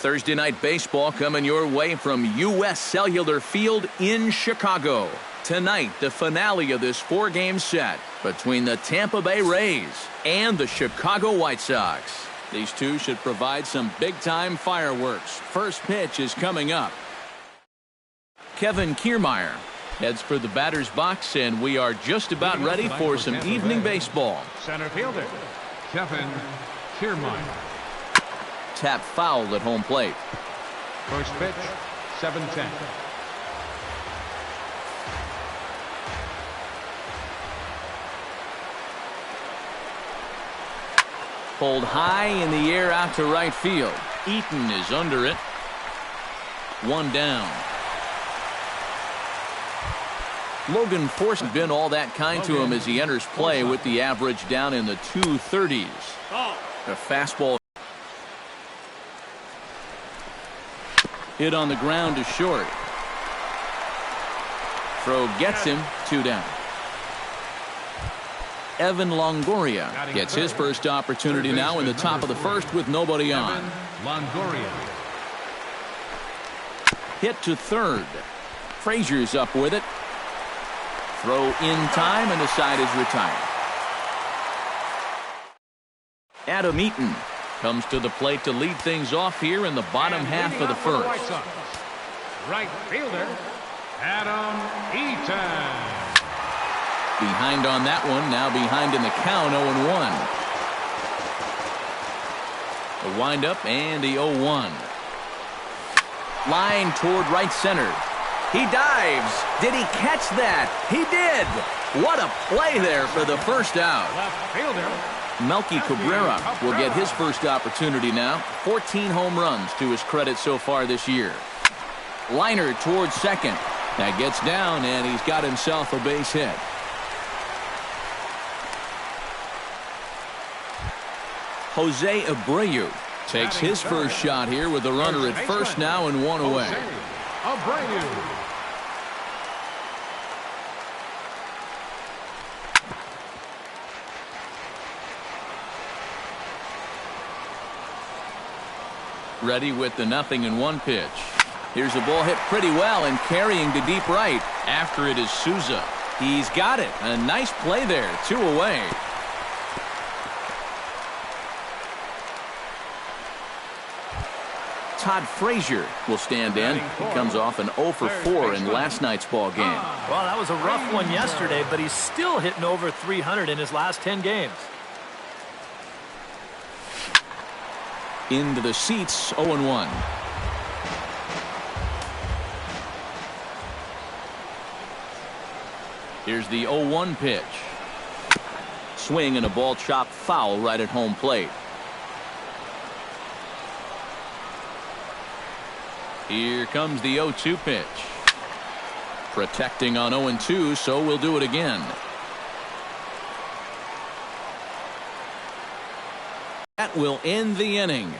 Thursday night baseball coming your way from U.S. Cellular Field in Chicago. Tonight, the finale of this four-game set between the Tampa Bay Rays and the Chicago White Sox. These two should provide some big-time fireworks. First pitch is coming up. Kevin Kiermaier heads for the batter's box, and we are just about ready for some evening baseball. Center fielder, Kevin Kiermaier. Tap foul at home plate. First pitch, 7-10. Pulled high in the air out to right field. Eaton is under it. One down. Logan Force has been all that kind to him as he enters play with the average down in the 230s. A fastball hit on the ground to short. Throw gets him, 2 down. Evan Longoria gets his first opportunity now in the top of the first with nobody on. Longoria. Hit to third. Frazier's up with it. Throw in time, and the side is retired. Adam Eaton comes to the plate to lead things off here in the bottom half of the first. Right fielder, Adam Eaton. Behind on that one, now behind in the count, 0-1. The windup and the 0-1. Line toward right center. He dives. Did he catch that? He did. What a play there for the first out. Left fielder, Melky Cabrera will get his first opportunity now. 14 home runs to his credit so far this year. Liner towards second. That gets down, and he's got himself a base hit. Jose Abreu takes his first shot here with the runner at first now and one away. Abreu. Ready with the 0-1 pitch. Here's a ball hit pretty well and carrying to deep right. After it is Souza. He's got it. A nice play there. 2 away. Todd Frazier will stand in. He comes off an 0-for-4 in last night's ball game. Well, that was a rough one yesterday, but he's still hitting over 300 in his last 10 games. Into the seats, 0-1. Here's the 0-1 pitch. Swing and a ball chopped foul right at home plate. Here comes the 0-2 pitch. Protecting on 0-2, so we'll do it again. That will end the inning.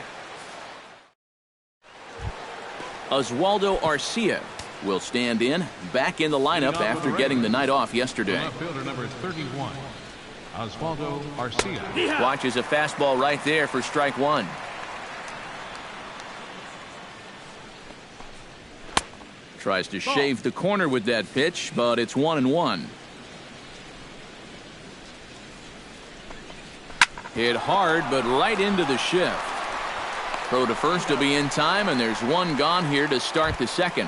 Oswaldo Arcia will stand in, back in the lineup after getting the night off yesterday. Left fielder number 31, Oswaldo Arcia. Watches a fastball right there for strike one. Tries to shave the corner with that pitch, but it's 1-1. Hit hard, but right into the shift. Throw to first will be in time, and there's one gone here to start the second.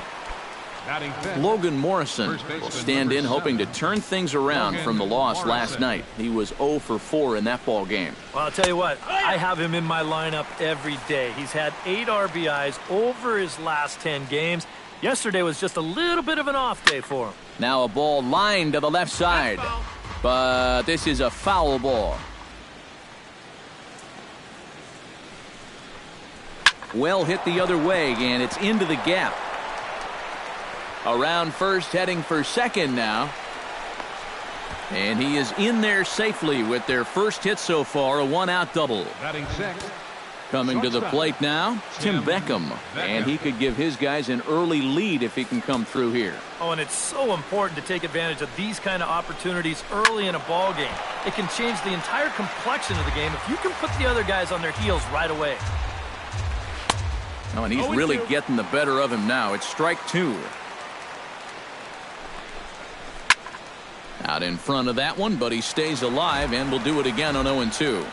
Logan Morrison will stand in, hoping to turn things around from the loss last night. He was 0-for-4 in that ball game. Well, I'll tell you what, I have him in my lineup every day. He's had 8 RBIs over his last 10 games. Yesterday was just a little bit of an off day for him. Now a ball lined to the left side, but this is a foul ball. Well hit the other way, and it's into the gap. Around first, heading for second now. And he is in there safely with their first hit so far, a 1-out double. Batting sixth. Coming to the plate now, Tim Beckham. And he could give his guys an early lead if he can come through here. Oh, and it's so important to take advantage of these kind of opportunities early in a ball game. It can change the entire complexion of the game if you can put the other guys on their heels right away. Oh, and he's really getting the better of him now. It's strike two. Out in front of that one, but he stays alive and will do it again on 0-2.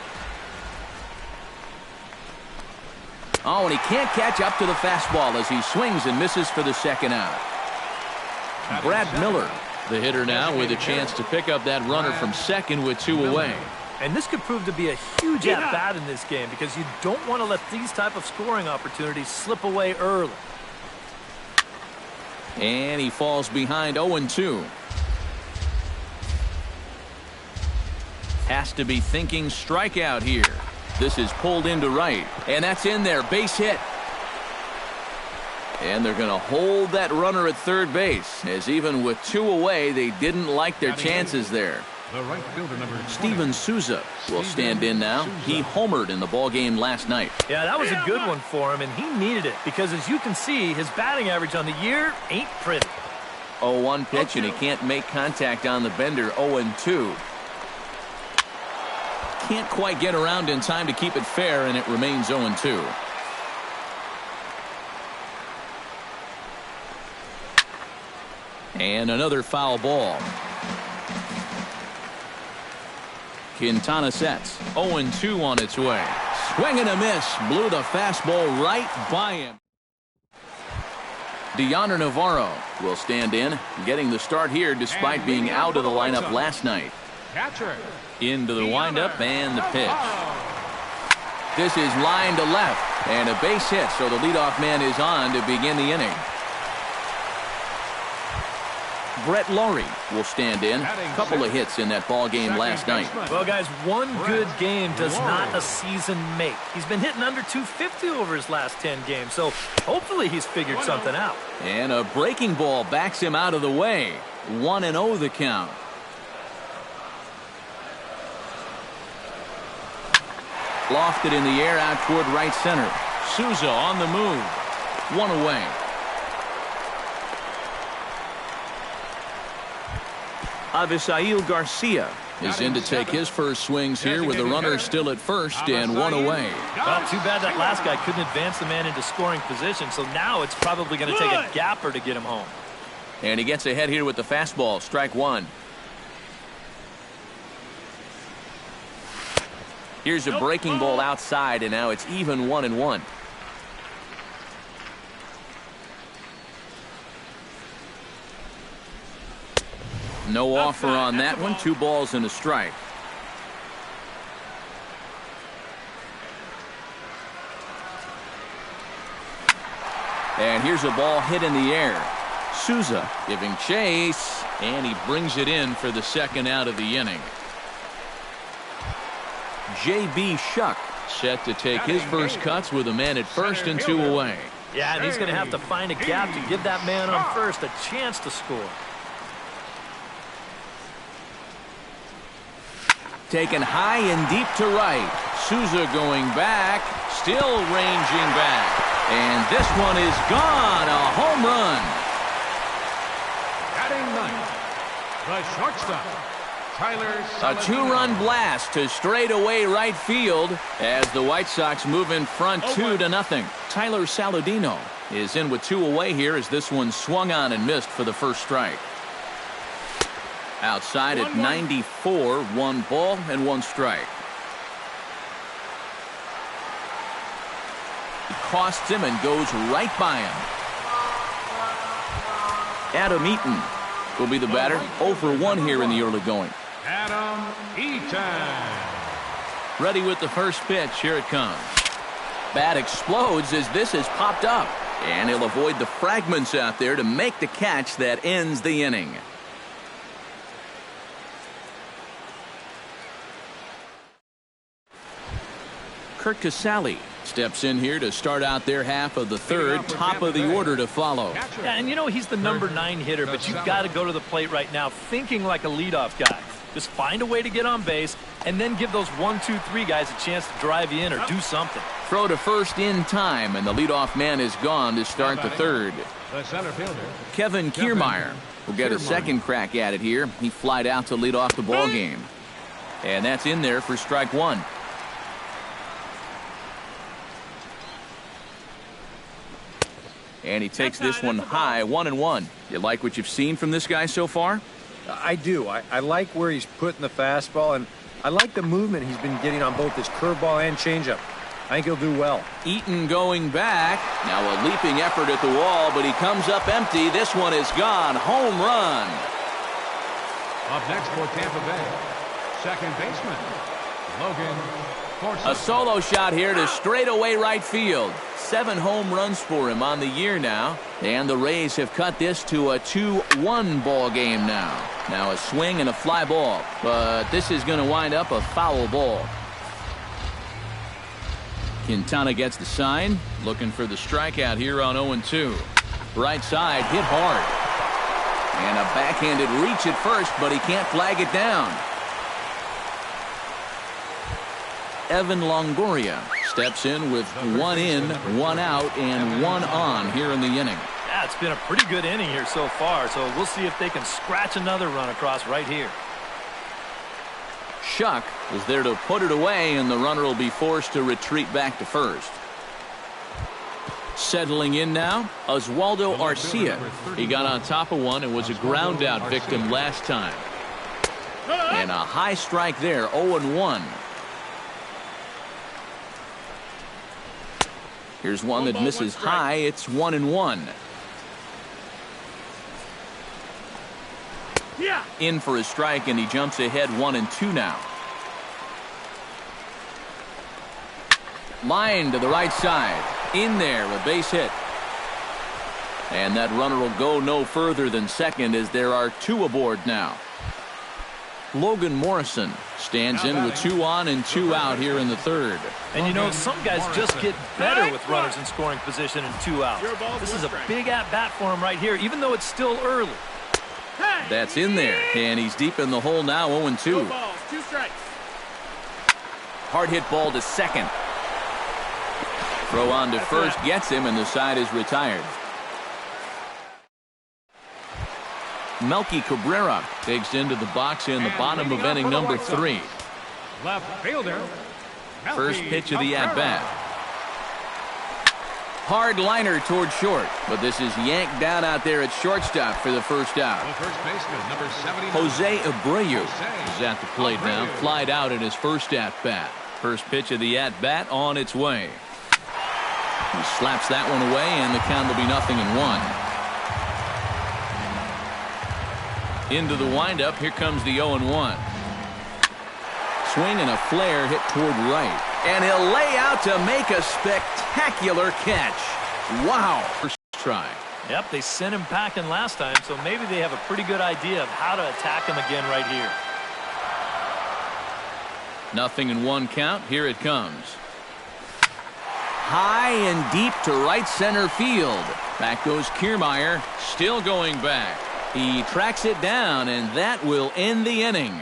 Oh, and he can't catch up to the fastball as he swings and misses for the second out. Brad Miller, the hitter now, with a chance to pick up that runner from second with two away. And this could prove to be a huge at-bat in this game because you don't want to let these type of scoring opportunities slip away early. And he falls behind 0-2. Has to be thinking strikeout here. This is pulled into right, and that's in there. Base hit. And they're going to hold that runner at third base, as even with two away, they didn't like their chances there. The right fielder, number 20. Steven Souza will stand in now. He homered in the ballgame last night. Yeah, that was a good one for him, and he needed it because, as you can see, his batting average on the year ain't pretty. 0-1 pitch, and he can't make contact on the bender. 0-2. Can't quite get around in time to keep it fair, and it remains 0-2. And another foul ball. Quintana sets. 0-2 on its way. Swing and a miss. Blew the fastball right by him. Deoner Navarro will stand in, getting the start here despite being out of the lineup last night. Catcher. Into the windup and the pitch. This is line to left and a base hit, so the leadoff man is on to begin the inning. Brett Laurie will stand in. A couple of hits in that ball game last night. Well, guys, one good game does not a season make. He's been hitting under 250 over his last 10 games, so hopefully he's figured something out. And a breaking ball backs him out of the way. 1-0 the count. Lofted in the air out toward right center. Souza on the move. One away. Avisail Garcia is in to take his first swings here with the runner still at first and one away. Well, too bad that last guy couldn't advance the man into scoring position, so now it's probably going to take a gapper to get him home. And he gets ahead here with the fastball. Strike one. Here's a breaking ball outside, and now it's even 1-1. No offer on that one. 2 balls and a strike. And here's a ball hit in the air. Souza giving chase, and he brings it in for the second out of the inning. J.B. Shuck set to take his first cuts with a man at first and 2 away. Yeah, and he's going to have to find a gap to give that man on first a chance to score. Taken high and deep to right. Souza going back, still ranging back. And this one is gone. A home run. Batting ninth, the shortstop, A 2-run blast to straightaway right field as the White Sox move in front 2-0. Tyler Saladino is in with 2 away here as this one swung on and missed for the first strike. Outside at 94, 1 ball and 1 strike. He costs him and goes right by him. Adam Eaton will be the batter. 0 for 1 here in the early going. Adam Eaton. Ready with the first pitch. Here it comes. Bat explodes as this has popped up. And he'll avoid the fragments out there to make the catch that ends the inning. Kurt Casale steps in here to start out their half of the third. Top of the order to follow. Yeah, and you know he's the number 9 hitter, but you've got to go to the plate right now thinking like a leadoff guy. Just find a way to get on base and then give those 1, 2, 3 guys a chance to drive you in or do something. Throw to first in time, and the leadoff man is gone to start the third. The center fielder, Kevin Kiermaier will get a second crack at it here. He flied out to lead off the ball game. And that's in there for strike 1. And he takes this one high, 1-1. You like what you've seen from this guy so far? I do. I like where he's putting the fastball, and I like the movement he's been getting on both his curveball and changeup. I think he'll do well. Eaton going back. Now a leaping effort at the wall, but he comes up empty. This one is gone. Home run. Up next for Tampa Bay, second baseman, Logan Forsythe. A solo shot here to straightaway right field. 7 home runs for him on the year now. And the Rays have cut this to a 2-1 ball game now. Now a swing and a fly ball. But this is going to wind up a foul ball. Quintana gets the sign. Looking for the strikeout here on 0-2. Right side hit hard. And a backhanded reach at first, but he can't flag it down. Evan Longoria steps in with 1 in, 1 out, and 1 on here in the inning. Yeah, it's been a pretty good inning here so far, so we'll see if they can scratch another run across right here. Shuck is there to put it away, and the runner will be forced to retreat back to first. Settling in now, Oswaldo Arcia. He got on top of one and was a ground out victim last time. And a high strike there, 0-1. Here's one that misses high. It's 1-1. In for a strike, and he jumps ahead 1-2 now. Line to the right side. In there, a base hit. And that runner will go no further than second as there are 2 aboard now. Logan Morrison stands in with 2 on and 2 out here in the third. And you know, some guys just get better with runners in scoring position and 2 outs. This is a big at-bat for him right here, even though it's still early. That's in there, and he's deep in the hole now, 0-2. Hard hit ball to second. Throw on to first gets him, and the side is retired. Melky Cabrera takes into the box in the bottom of inning number 3. Left fielder. First pitch of the at-bat. Hard liner toward short, but this is yanked down out there at shortstop for the first out. First baseman, number 79. Jose Abreu is at the plate now, flied out in his first at-bat. First pitch of the at-bat on its way. He slaps that one away, and the count will be 0-1. Into the windup, here comes the 0-1. Swing and a flare hit toward right. And he'll lay out to make a spectacular catch. Wow. First try. Yep, they sent him packing last time, so maybe they have a pretty good idea of how to attack him again right here. 0-1 count. Here it comes. High and deep to right center field. Back goes Kiermaier, still going back. He tracks it down, and that will end the inning.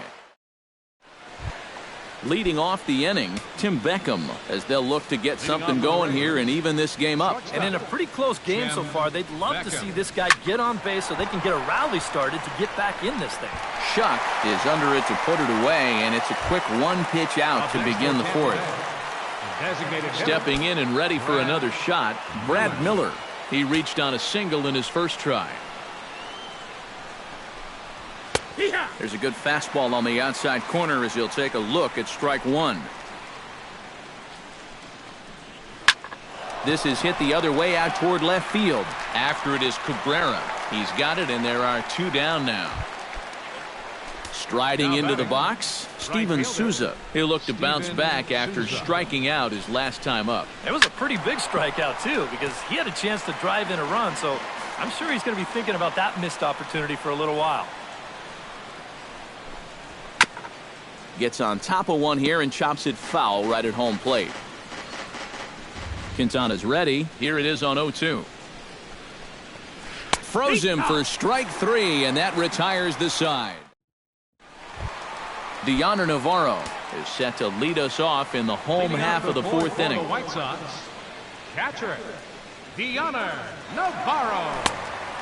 Leading off the inning, Tim Beckham, as they'll look to get something going here and even this game up. And in a pretty close game so far, they'd love to see this guy get on base so they can get a rally started to get back in this thing. Shuck is under it to put it away, and it's a quick 1-pitch out to begin the fourth. Stepping in and ready for another shot, Brad Miller. He reached on a single in his first try. There's a good fastball on the outside corner as he'll take a look at strike 1. This is hit the other way out toward left field. After it is Cabrera. He's got it, and there are 2 down now. Striding into the box, Steven Souza. He'll look to bounce back after striking out his last time up. It was a pretty big strikeout, too, because he had a chance to drive in a run, so I'm sure he's going to be thinking about that missed opportunity for a little while. Gets on top of one here and chops it foul right at home plate. Quintana's ready. Here it is on 0-2. Froze him for strike 3, and that retires the side. Deoner Navarro is set to lead us off in the home half of the fourth inning. The White Sox, catcher, Deoner Navarro.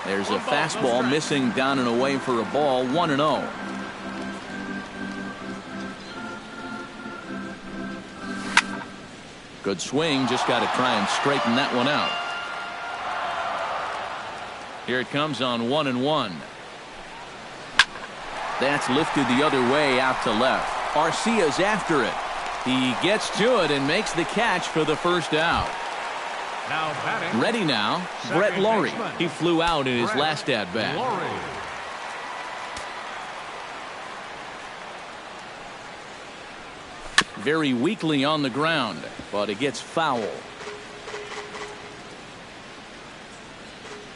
There's a fastball missing down and away for a ball, 1-0. Good swing, just got to try and straighten that one out. Here it comes on 1-1. That's lifted the other way out to left. Arcia's after it. He gets to it and makes the catch for the first out. Now batting. Ready now, Brett Laurie. He flew out in his last at-bat. Very weakly on the ground, but it gets foul.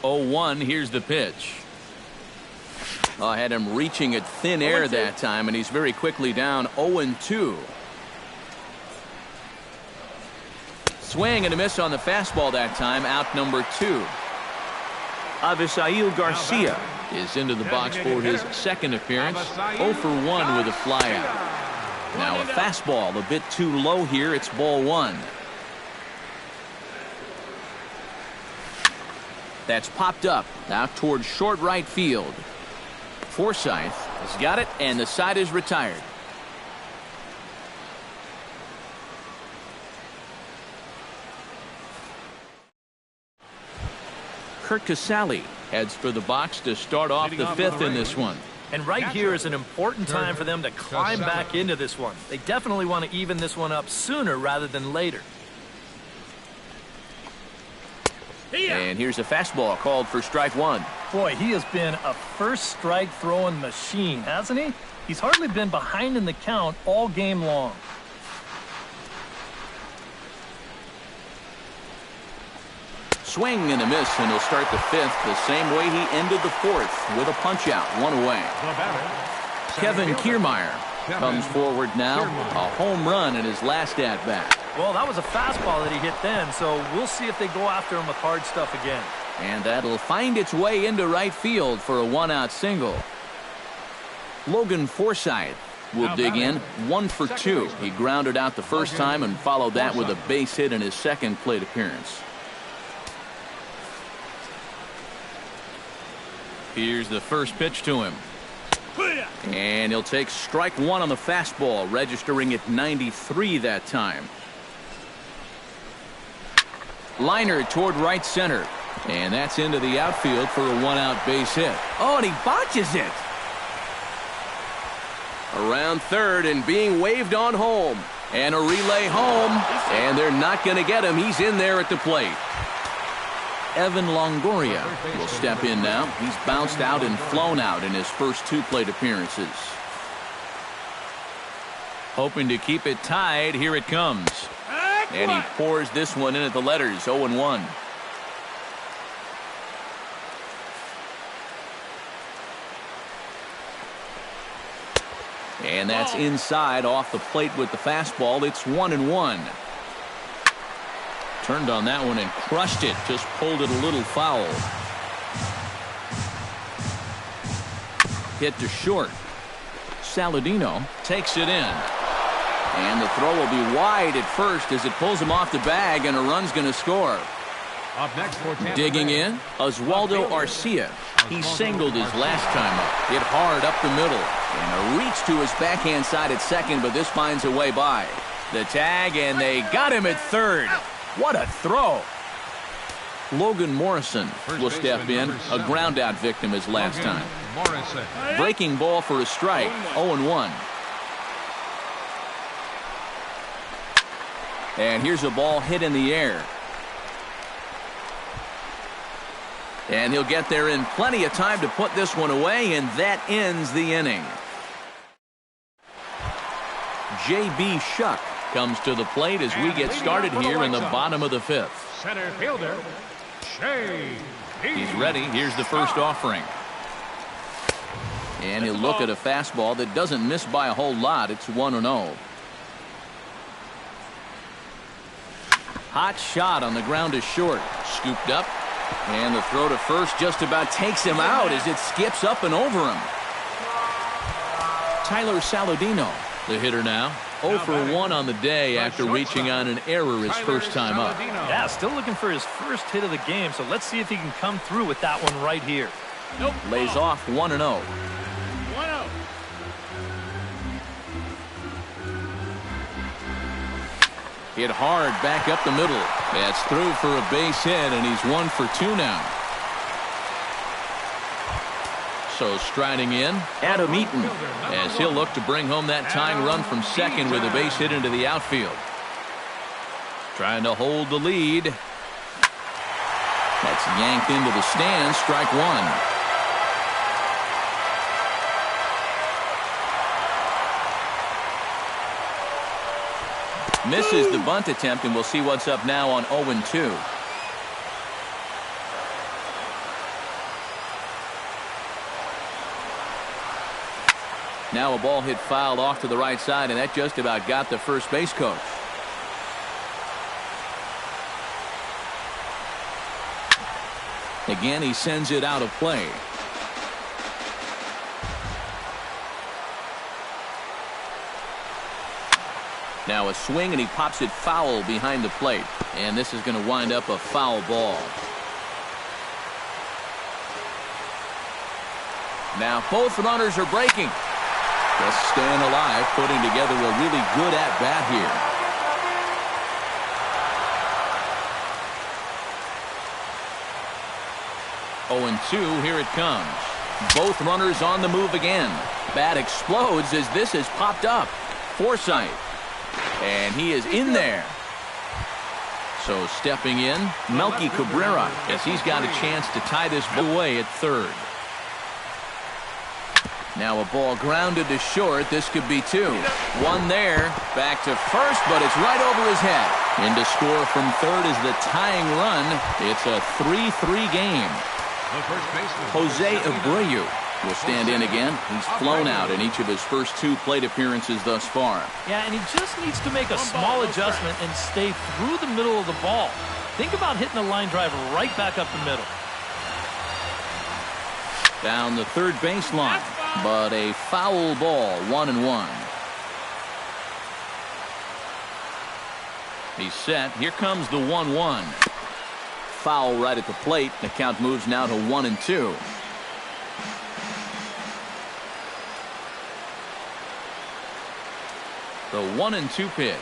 0-1, here's the pitch. I had him reaching at thin air that time, and he's very quickly down 0-2. Swing and a miss on the fastball that time, out number 2. Avisail Garcia is into the box for his second appearance. 0 for 1 with a flyout. Now a fastball a bit too low here. It's ball 1. That's popped up out towards short right field. Forsythe has got it, and the side is retired. Kurt Casale heads for the box to start off the 5th in this one. And right here is an important time for them to climb back into this one. They definitely want to even this one up sooner rather than later. And here's a fastball called for strike 1. Boy, he has been a first strike throwing machine, hasn't he? He's hardly been behind in the count all game long. Swing and a miss, and he'll start the 5th the same way he ended the 4th with a punch out, 1 away. Kevin Kiermaier comes forward now, a home run in his last at bat. Well, that was a fastball that he hit then, so we'll see if they go after him with hard stuff again. And that'll find its way into right field for a 1-out single. Logan Forsythe will dig in, 1 for 2. He grounded out the first time and followed that with a base hit in his second plate appearance. Here's the first pitch to him. And he'll take strike 1 on the fastball, registering at 93 that time. Liner toward right center. And that's into the outfield for a 1-out base hit. Oh, and he botches it. Around third and being waved on home. And a relay home. And they're not going to get him. He's in there at the plate. Evan Longoria will step in now. He's bounced out and flown out in his first 2 plate appearances. Hoping to keep it tied. Here it comes. And he pours this one in at the letters, 0-1. And that's inside off the plate with the fastball. It's 1-1. Turned on that one and crushed it. Just pulled it a little foul. Hit to short. Saladino takes it in. And the throw will be wide at first as it pulls him off the bag, and a run's going to score. Up next for Tampa Digging Bay, in, Oswaldo Arcia. He singled his last time up. Hit hard up the middle. And a reach to his backhand side at second, but this finds a way by. The tag, and they got him at third. What a throw. Logan Morrison will step in, a ground-out victim his last time. Morrison. Breaking ball for a strike, 0-1. And here's a ball hit in the air. And he'll get there in plenty of time to put this one away, and that ends the inning. J.B. Shuck comes to the plate as we get started here in the bottom of the 5th. Center fielder, J.B. He's ready. Here's the first offering. And he'll look at a fastball that doesn't miss by a whole lot. It's 1-0. Hot shot on the ground is short. Scooped up. And the throw to first just about takes him out as it skips up and over him. Tyler Saladino, the hitter now. 0 for 1 on the day after reaching on an error his first time up. Yeah, still looking for his first hit of the game, so let's see if he can come through with that one right here. Lays off 1-0. Hit hard back up the middle. That's through for a base hit, and he's 1 for 2 now. So striding in, Adam Eaton, as he'll look to bring home that tying run from second with a base hit into the outfield. Trying to hold the lead. That's yanked into the stands, strike one. Misses the bunt attempt, and we'll see what's up now on 0-2. Now a ball hit foul off to the right side, and that just about got the first base coach. Again, he sends it out of play. Now a swing, and he pops it foul behind the plate. And this is going to wind up a foul ball. Now both runners are breaking. Just staying alive, putting together a really good at-bat here. Oh, and 2, here it comes. Both runners on the move again. Bat explodes as this has popped up. Forsythe. And he is in there. So stepping in, Melky Cabrera, as he's got a chance to tie this away at third. Now a ball grounded to short. This could be 2. One there. Back to first, but it's right over his head. In to score from third is the tying run. It's a 3-3 game. Jose Abreu will stand in again. He's flown out in each of his first 2 plate appearances thus far. Yeah, and he just needs to make a small adjustment and stay through the middle of the ball. Think about hitting a line drive right back up the middle. Down the third baseline, but a foul ball, 1-1. He's set. Here comes the 1-1. Foul right at the plate. The count moves now to 1-2. The 1-2 pitch.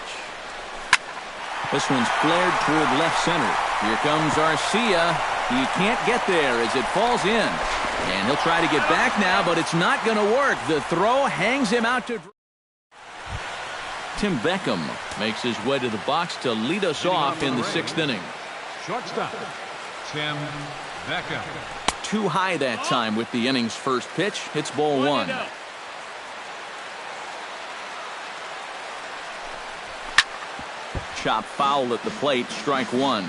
This one's flared toward left center. Here comes Arcia. He can't get there as it falls in. And he'll try to get back now, but it's not going to work. The throw hangs him out to... Tim Beckham makes his way to the box to lead us off in the 6th inning. Shortstop, Tim Beckham. Too high that time with the inning's first pitch. It's ball 1. Chop foul at the plate, strike 1.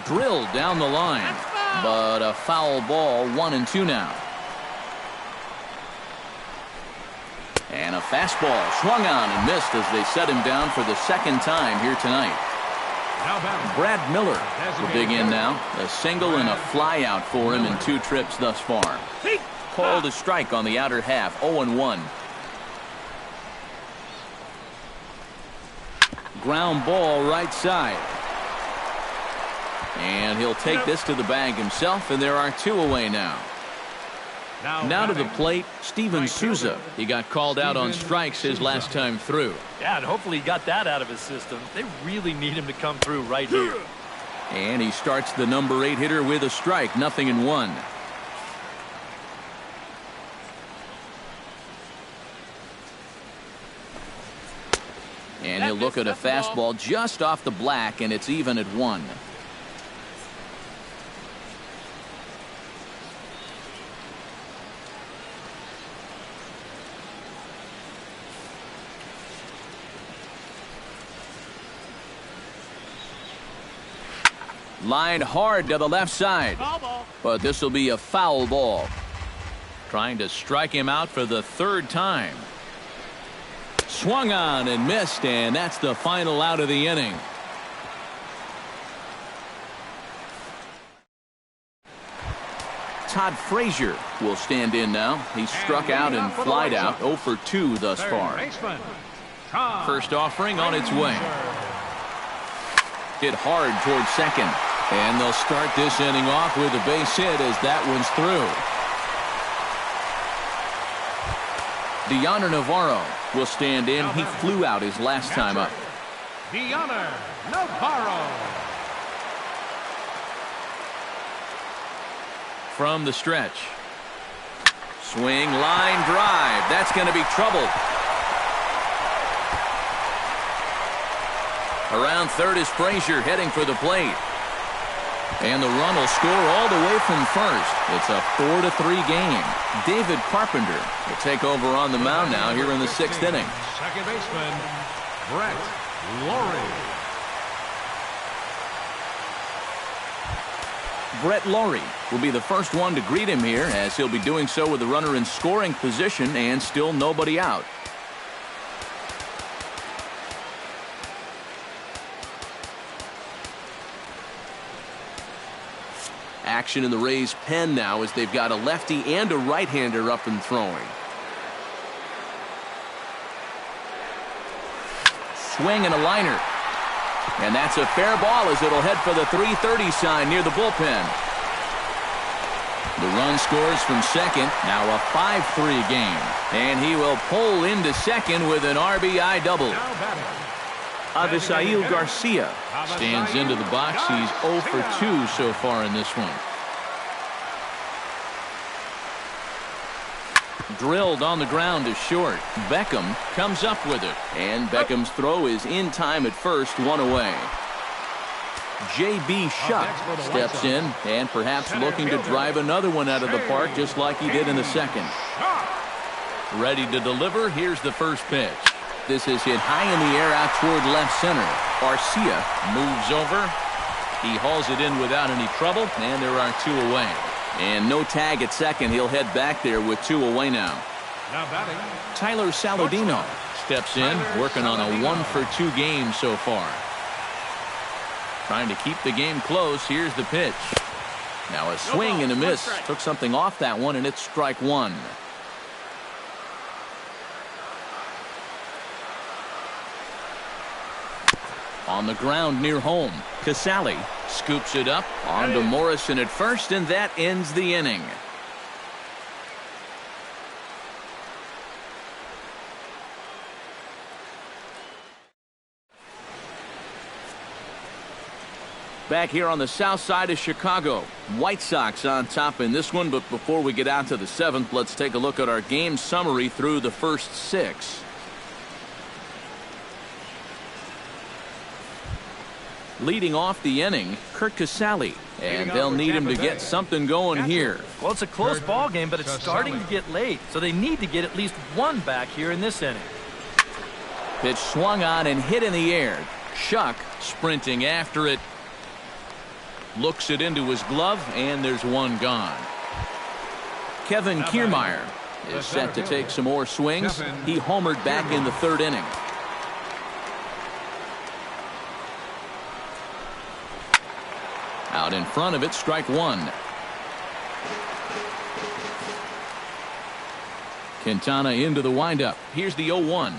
Drilled down the line, but a foul ball, 1-2 now. And a fastball swung on and missed as they set him down for the second time here tonight. Brad Miller will dig in now. A single and a fly out for him in 2 trips thus far. Called a strike on the outer half, 0-1. Ground ball right side. And he'll take this to the bag himself, and there are 2 away now. Now to the plate, Steven Souza. He got called out on strikes his last time through. Yeah, and hopefully he got that out of his system. They really need him to come through right here. And he starts the number 8 hitter with a strike, 0-1. And he'll look at a fastball just off the black, and it's even at 1. Lined hard to the left side, but this will be a foul ball. Trying to strike him out for the 3rd time. Swung on and missed, and that's the final out of the inning. Todd Frazier will stand in now. He's struck out and flied out, 0 for 2 thus far. First offering on its way. Hit hard towards second. And they'll start this inning off with a base hit as that one's through. Deoner Navarro will stand in. He flew out his last time up. Deoner Navarro. from the stretch. Swing, line drive. That's going to be trouble. Around third is Frazier heading for the plate. And the run will score all the way from first. It's a 4-3 game. David Carpenter will take over on the mound now here in the 6th inning. Second baseman, Brett Lawrie. Brett Lawrie will be the first one to greet him here, as he'll be doing so with the runner in scoring position and still nobody out. Action in the Rays' pen now as they've got a lefty and a right-hander up and throwing. Swing and a liner. And that's a fair ball as it'll head for the 330 sign near the bullpen. The run scores from second. Now a 5-3 game. And he will pull into second with an RBI double. Avisail Garcia stands into the box. He's 0 for 2 so far in this one. Drilled on the ground to short. Beckham comes up with it. And Beckham's throw is in time at first, 1 away. J.B. Shuck steps in and perhaps looking to drive another one out of the park just like he did in the second. Ready to deliver. Here's the first pitch. This is hit high in the air out toward left center. Garcia moves over. He hauls it in without any trouble, and there are 2 away. And no tag at second. He'll head back there with 2 away now. Now batting, Tyler Saladino steps in, working on a 1 for 2 game so far. Trying to keep the game close. Here's the pitch. Now a swing and a miss. Took something off that one, and it's strike 1. On the ground near home, Casale scoops it up onto Morrison at first, and that ends the inning. Back here on the south side of Chicago, White Sox on top in this one, but before we get out to the 7th, let's take a look at our game summary through the first 6. Leading off the inning, Curt Casale, and they'll need him to get something going here. Well, it's a close ball game, but it's starting to get late, so they need to get at least 1 back here in this inning. Pitch swung on and hit in the air. Shuck sprinting after it. Looks it into his glove, and there's 1 gone. Kevin Kiermaier is set to take some more swings. He homered back in the 3rd inning. Out in front of it, strike 1. Quintana into the windup. Here's the 0-1.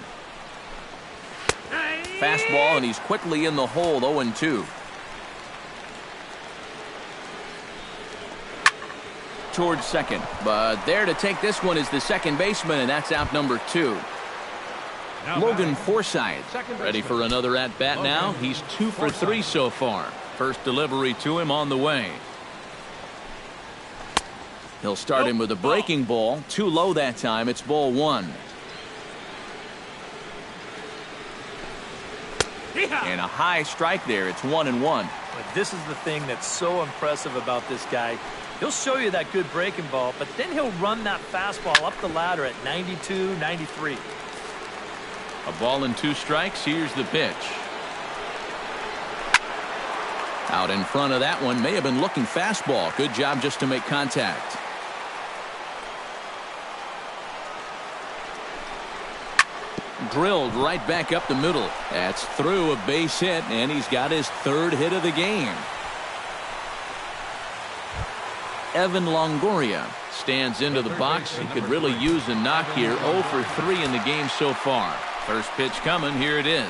Fastball, and he's quickly in the hole, 0-2. Towards second, but there to take this one is the second baseman, and that's out number 2. Logan Forsythe ready for another at-bat now. He's 2 for 3 so far. First delivery to him on the way. He'll start him with a breaking ball. Too low that time. It's ball 1. And a high strike there. It's 1-1. But this is the thing that's so impressive about this guy. He'll show you that good breaking ball, but then he'll run that fastball up the ladder at 92, 93. A ball and 2 strikes. Here's the pitch. Out in front of that one. May have been looking fastball. Good job just to make contact. Drilled right back up the middle. That's through a base hit, and he's got his 3rd hit of the game. Evan Longoria stands into the box. He could really use a knock here. 0 for 3 in the game so far. First pitch coming. Here it is.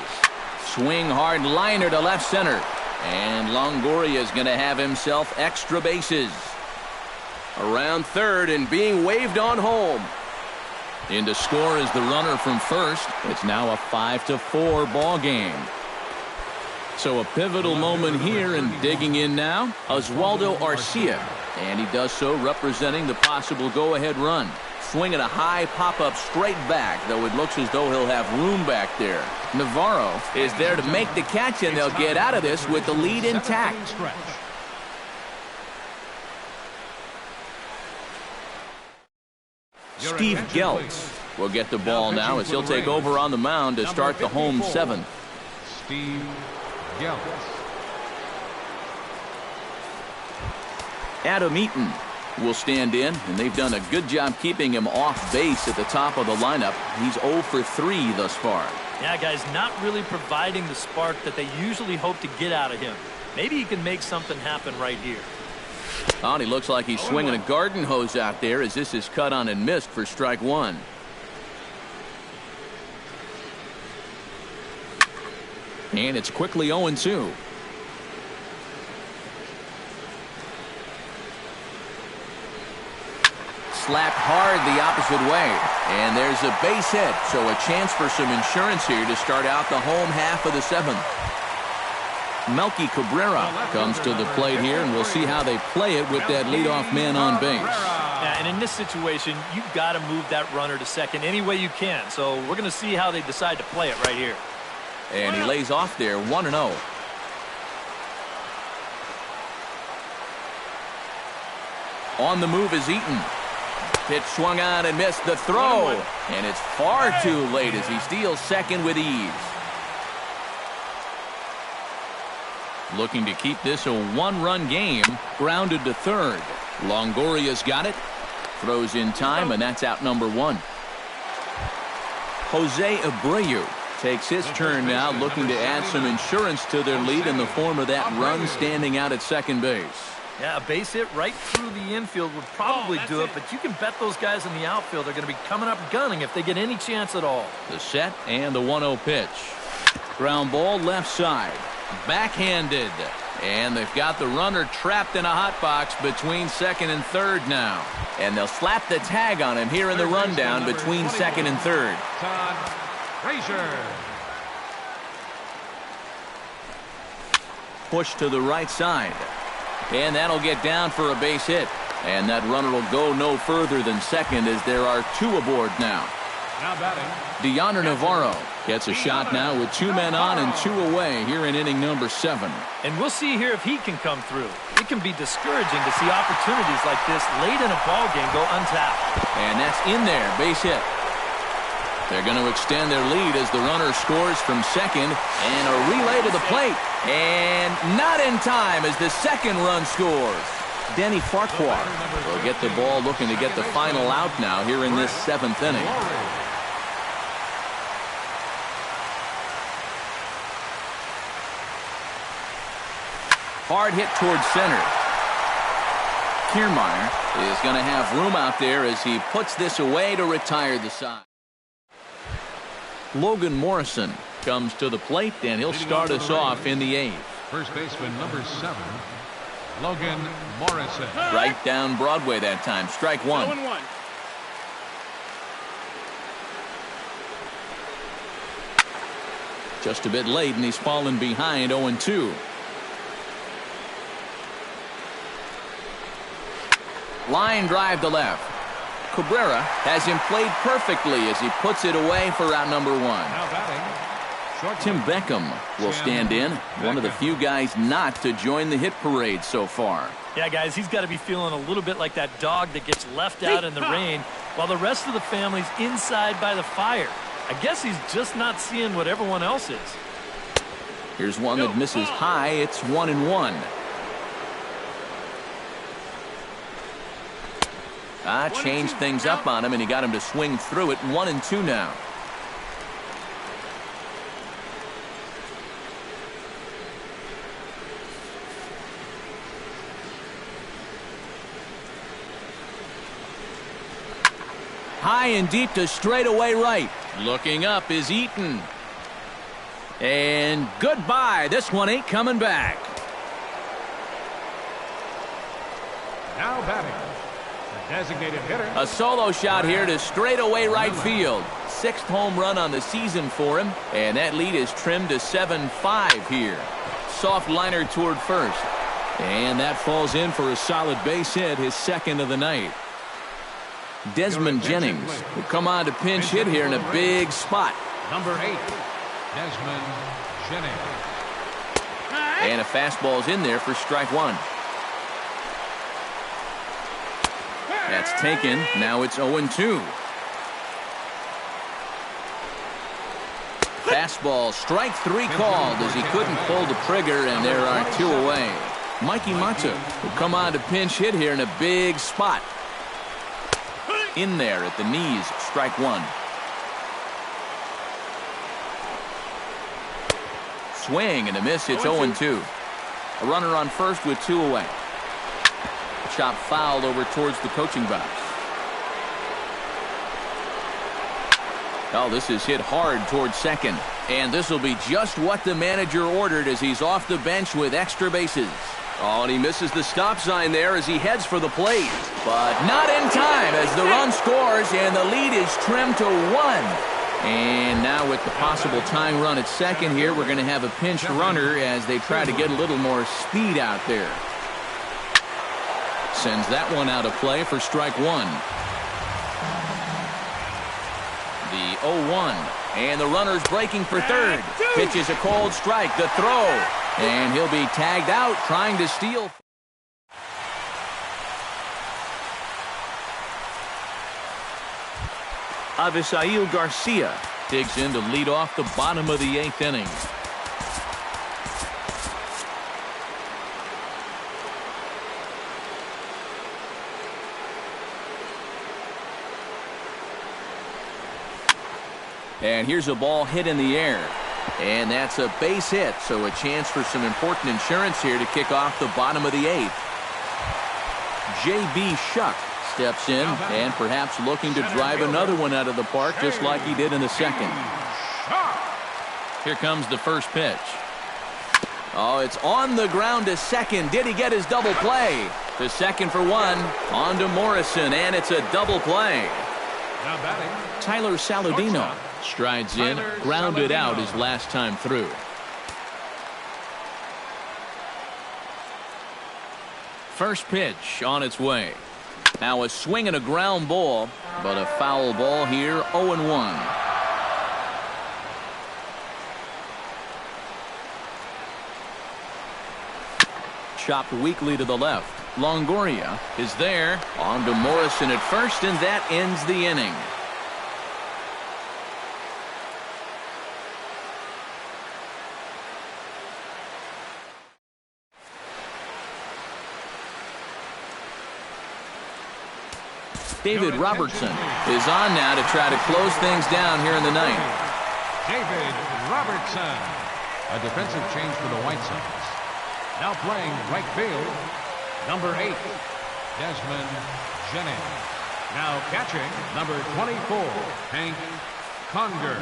Swing hard liner to left center. And Longoria is going to have himself extra bases. Around third and being waved on home. In to score is the runner from first. It's now a 5-4 ball game. So a pivotal moment here, and digging in now, Oswaldo Arcia. And he does so representing the possible go-ahead run. Swinging a high pop-up straight back, though it looks as though he'll have room back there. Navarro is there to make the catch, and they'll get out of this with the lead intact. Steve Geltz will get the ball now as he'll take over on the mound to start the home seventh. Steve Geltz. Adam Eaton will stand in, and they've done a good job keeping him off base at the top of the lineup. He's 0 for 3 thus far. Yeah, guys, not really providing the spark that they usually hope to get out of him. Maybe he can make something happen right here. Oh, and he looks like he's swinging a garden hose out there as this is cut on and missed for strike one. And it's quickly 0-2. Slapped hard the opposite way. And there's a base hit, so a chance for some insurance here to start out the home half of the seventh. Melky Cabrera comes to the plate here, and we'll see how they play it with that leadoff man on base. Yeah, and in this situation, you've got to move that runner to second any way you can. So we're going to see how they decide to play it right here. And he lays off there, 1-0. On the move is Eaton. Pitch swung on and missed the throw. And it's far too late as he steals second with ease. Looking to keep this a one-run game. Grounded to third. Longoria's got it. Throws in time, and that's out number one. Jose Abreu takes his turn now, looking to add some insurance to their lead in the form of that run standing out at second base. Yeah, a base hit right through the infield would probably do it, but you can bet those guys in the outfield are going to be coming up gunning if they get any chance at all. The set and the 1-0 pitch. Ground ball left side. Backhanded. And they've got the runner trapped in a hot box between second and third now. And they'll slap the tag on him here in the rundown between second and third. Todd Frazier. Push to the right side. And that'll get down for a base hit. And that runner will go no further than second as there are two aboard now. Now batting. Deoner Navarro gets a shot now with 2 men on and 2 away here in inning number 7. And we'll see here if he can come through. It can be discouraging to see opportunities like this late in a ball game go untapped. And that's in there, base hit. They're going to extend their lead as the runner scores from second, and a relay to the plate. And not in time as the second run scores. Denny Farquhar will get the ball, looking to get the final out now here in this 7th inning. Hard hit towards center. Kiermaier is going to have room out there as he puts this away to retire the side. Logan Morrison comes to the plate, and he'll start us off in the 8th. First baseman number 7, Logan Morrison. Right down Broadway that time. Strike one. 0-1. Just a bit late, and he's fallen behind 0-2. Line drive to left. Cabrera has him played perfectly as he puts it away for out number 1. Now batting. Tim Beckham will stand in, one of the few guys not to join the hit parade so far. Yeah, guys, he's got to be feeling a little bit like that dog that gets left out in the rain while the rest of the family's inside by the fire. I guess he's just not seeing what everyone else is. Here's one that misses high. It's 1-1. Changed things up on him, and he got him to swing through it. 1-2 now. High and deep to straightaway right. Looking up is Eaton. And goodbye. This one ain't coming back. Now batting. The designated hitter. A solo shot here to straightaway right field. 6th home run on the season for him, and that lead is trimmed to 7-5 here. Soft liner toward first. And that falls in for a solid base hit, his 2nd of the night. Desmond Jennings will come on to pinch hit here in a big spot. Number 8, Desmond Jennings. And a fastball's in there for strike 1. That's taken. Now it's 0-2. Fastball, strike 3 called as he couldn't pull the trigger, and there are 2 away. Mikey Mata will come on to pinch hit here in a big spot. In there at the knees, strike 1. Swing and a miss, it's 0-2. A runner on first with 2 away. Chop fouled over towards the coaching box. Oh, this is hit hard towards second. And this will be just what the manager ordered as he's off the bench with extra bases. Oh, and he misses the stop sign there as he heads for the plate. But not in time as the run scores and the lead is trimmed to 1. And now with the possible tying run at second here, we're going to have a pinched runner as they try to get a little more speed out there. Sends that one out of play for strike 1. The 0-1. And the runner's breaking for third. Pitches a cold strike. The throw. And he'll be tagged out trying to steal. Avisail Garcia digs in to lead off the bottom of the 8th inning. And here's a ball hit in the air. And that's a base hit, so a chance for some important insurance here to kick off the bottom of the 8th. J.B. Shuck steps in and perhaps looking to drive another one out of the park just like he did in the 2nd. Here comes the first pitch. Oh, it's on the ground to second. Did he get his double play? To second for 1. On to Morrison, and it's a double play. Now batting, Tyler Saladino strides in, grounded out his last time through. First pitch on its way. Now a swing and a ground ball, but a foul ball here, 0-1. Chopped weakly to the left. Longoria is there. On to Morrison at first, and that ends the inning. David Robertson is on now to try to close things down here in the 9th. David Robertson. A defensive change for the White Sox. Now playing right field, number 8, Desmond Jennings. Now catching, number 24, Hank Conger.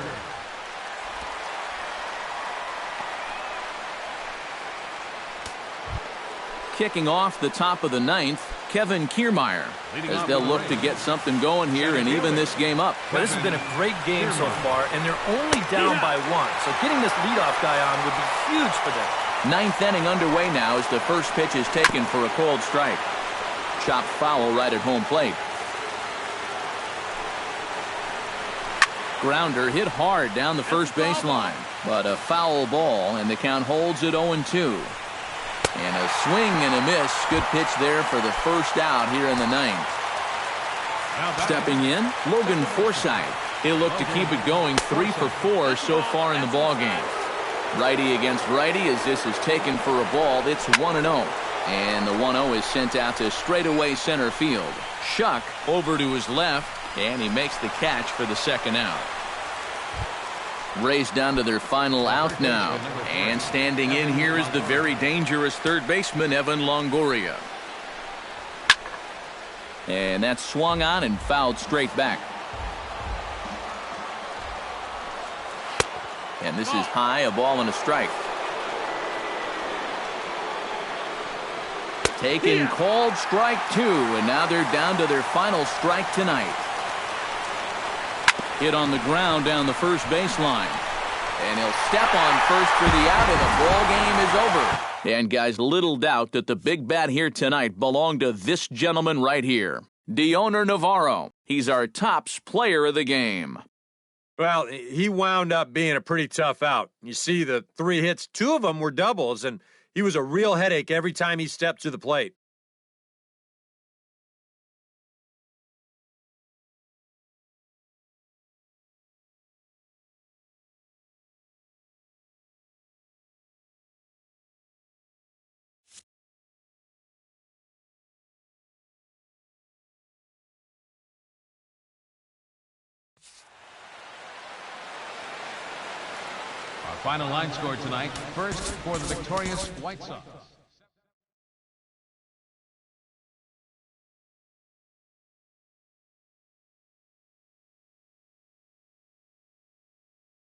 Kicking off the top of the 9th, Kevin Kiermaier, as they'll look to get something going here and even this game up. Well, this has been a great game so far, and they're only down by 1. So getting this leadoff guy on would be huge for them. 9th inning underway now as the first pitch is taken for a cold strike. Chopped foul right at home plate. Grounder hit hard down the first baseline, but a foul ball, and the count holds at 0-2. And a swing and a miss. Good pitch there for the first out here in the 9th. Stepping in, Logan Forsythe. He'll look to keep it going 3 for 4 so far in the ballgame. Righty against righty as this is taken for a ball. It's 1-0. And the 1-0 is sent out to straightaway center field. Shuck over to his left, and he makes the catch for the second out. Rays down to their final out now. And standing in here is the very dangerous third baseman, Evan Longoria. And that's swung on and fouled straight back. And this is high, a ball and a strike. Taking called strike 2, and now they're down to their final strike tonight. Hit on the ground down the first baseline. And he'll step on first for the out, and the ball game is over. And guys, little doubt that the big bat here tonight belonged to this gentleman right here, Dioner Navarro. He's our tops player of the game. Well, he wound up being a pretty tough out. You see the 3 hits, 2 of them were doubles, and he was a real headache every time he stepped to the plate. Our final line score tonight, first for the victorious White Sox.